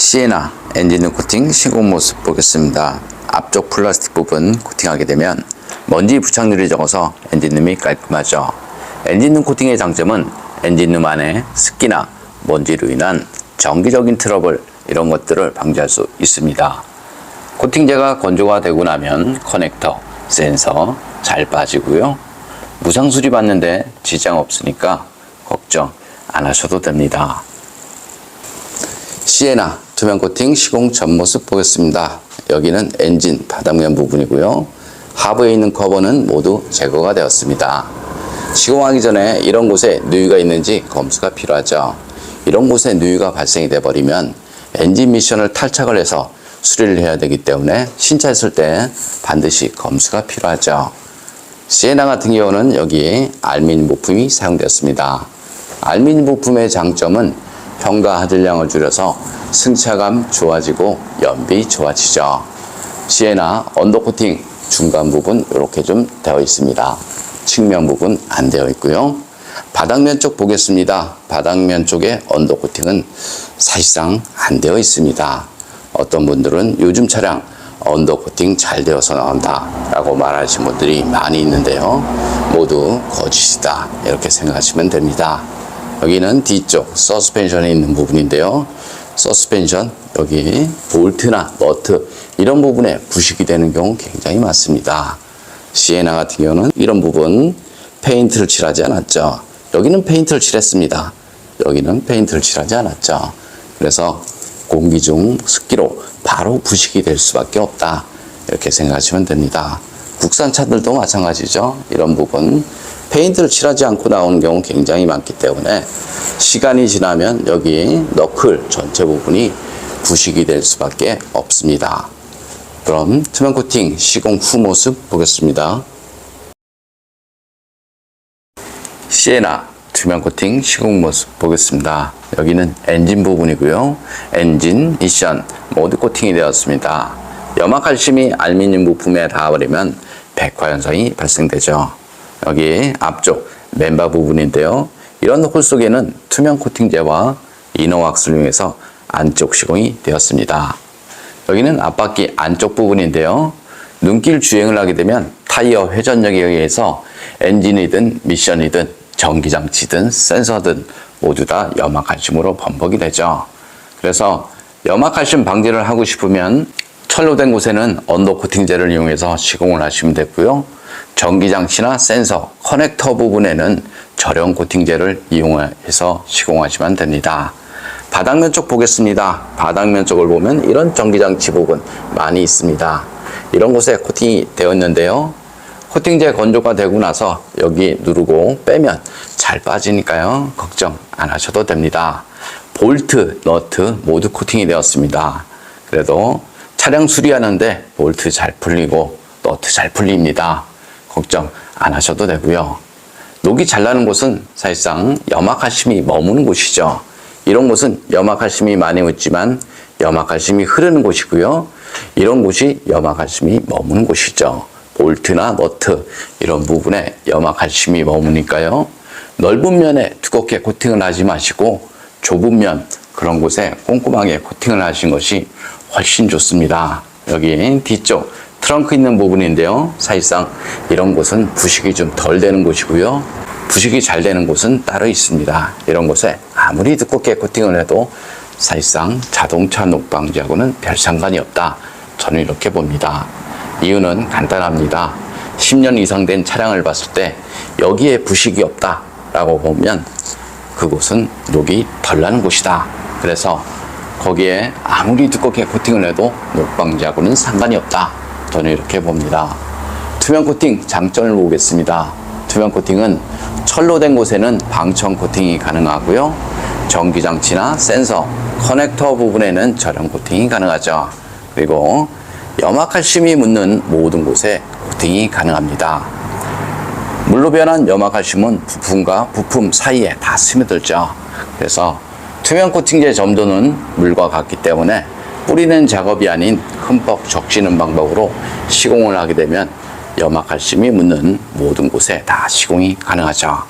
시에나 엔진룸 코팅 시공 모습 보겠습니다. 앞쪽 플라스틱 부분 코팅하게 되면 먼지 부착률이 적어서 엔진룸이 깔끔하죠. 엔진룸 코팅의 장점은 엔진룸 안에 습기나 먼지로 인한 정기적인 트러블 이런 것들을 방지할 수 있습니다. 코팅제가 건조가 되고 나면 커넥터, 센서 잘 빠지고요. 무상 수리받는데 지장 없으니까 걱정 안 하셔도 됩니다. 시에나 투명 코팅 시공 전 모습 보겠습니다. 여기는 엔진 바닥면 부분이고요. 하부에 있는 커버는 모두 제거가 되었습니다. 시공하기 전에 이런 곳에 누유가 있는지 검수가 필요하죠. 이런 곳에 누유가 발생이 돼 버리면 엔진 미션을 탈착을 해서 수리를 해야 되기 때문에 신차했을 때 반드시 검수가 필요하죠. 시에나 같은 경우는 여기에 알루미늄 부품이 사용되었습니다. 알루미늄 부품의 장점은 평가 하들량을 줄여서 승차감 좋아지고 연비 좋아지죠. 시에나 언더코팅 중간 부분 이렇게 좀 되어 있습니다. 측면 부분 안 되어 있고요. 바닥면 쪽 보겠습니다. 바닥면 쪽에 언더코팅은 사실상 안 되어 있습니다. 어떤 분들은 요즘 차량 언더코팅 잘 되어서 나온다 라고 말하시는 분들이 많이 있는데요. 모두 거짓이다 이렇게 생각하시면 됩니다. 여기는 뒤쪽 서스펜션에 있는 부분인데요. 서스펜션 여기 볼트나 너트 이런 부분에 부식이 되는 경우 굉장히 많습니다. 시에나 같은 경우는 이런 부분 페인트를 칠하지 않았죠. 여기는 페인트를 칠했습니다. 여기는 페인트를 칠하지 않았죠. 그래서 공기 중 습기로 바로 부식이 될 수밖에 없다 이렇게 생각하시면 됩니다. 국산 차들도 마찬가지죠. 이런 부분 페인트를 칠하지 않고 나오는 경우 굉장히 많기 때문에 시간이 지나면 여기 너클 전체 부분이 부식이 될 수밖에 없습니다. 그럼 투명 코팅 시공 후 모습 보겠습니다. 시에나 투명 코팅 시공 모습 보겠습니다. 여기는 엔진 부분이고요. 엔진, 미션 모두 코팅이 되었습니다. 염화칼슘이 알루미늄 부품에 닿아버리면 백화 현상이 발생되죠. 여기 앞쪽 멤버 부분인데요. 이런 홀 속에는 투명 코팅제와 이너왁스를 이용해서 안쪽 시공이 되었습니다. 여기는 앞바퀴 안쪽 부분인데요. 눈길 주행을 하게 되면 타이어 회전력에 의해서 엔진이든 미션이든 전기장치든 센서든 모두 다 염화칼슘으로 범벅이 되죠. 그래서 염화칼슘 방지를 하고 싶으면 철로된 곳에는 언더코팅제를 이용해서 시공을 하시면 되고요. 전기장치나 센서, 커넥터 부분에는 절연 코팅제를 이용해서 시공하시면 됩니다. 바닥면 쪽 보겠습니다. 바닥면 쪽을 보면 이런 전기장치 부분 많이 있습니다. 이런 곳에 코팅이 되어 있는데요. 코팅제 건조가 되고 나서 여기 누르고 빼면 잘 빠지니까요. 걱정 안 하셔도 됩니다. 볼트, 너트 모두 코팅이 되었습니다. 그래도 차량 수리하는데 볼트 잘 풀리고 너트 잘 풀립니다. 걱정 안 하셔도 되고요. 녹이 잘 나는 곳은 사실상 염화칼슘이 머무는 곳이죠. 이런 곳은 염화칼슘이 많이 묻지만 염화칼슘이 흐르는 곳이고요. 이런 곳이 염화칼슘이 머무는 곳이죠. 볼트나 너트 이런 부분에 염화칼슘이 머무니까요. 넓은 면에 두껍게 코팅을 하지 마시고 좁은 면 그런 곳에 꼼꼼하게 코팅을 하신 것이 훨씬 좋습니다. 여기 뒤쪽 트렁크 있는 부분인데요. 사실상 이런 곳은 부식이 좀 덜 되는 곳이고요. 부식이 잘 되는 곳은 따로 있습니다. 이런 곳에 아무리 두껍게 코팅을 해도 사실상 자동차 녹 방지하고는 별 상관이 없다. 저는 이렇게 봅니다. 이유는 간단합니다. 10년 이상 된 차량을 봤을 때 여기에 부식이 없다라고 보면 그곳은 녹이 덜 나는 곳이다. 그래서 거기에 아무리 두껍게 코팅을 해도 녹 방지하고는 상관이 없다. 저는 이렇게 봅니다. 투명 코팅 장점을 보겠습니다. 투명 코팅은 철로 된 곳에는 방청 코팅이 가능하고요. 전기장치나 센서, 커넥터 부분에는 절연 코팅이 가능하죠. 그리고 염화칼슘이 묻는 모든 곳에 코팅이 가능합니다. 물로 변한 염화칼슘은 부품과 부품 사이에 다 스며들죠. 그래서 투명 코팅제 점도는 물과 같기 때문에 뿌리는 작업이 아닌 흠뻑 적시는 방법으로 시공을 하게 되면 염화칼슘이 묻는 모든 곳에 다 시공이 가능하죠.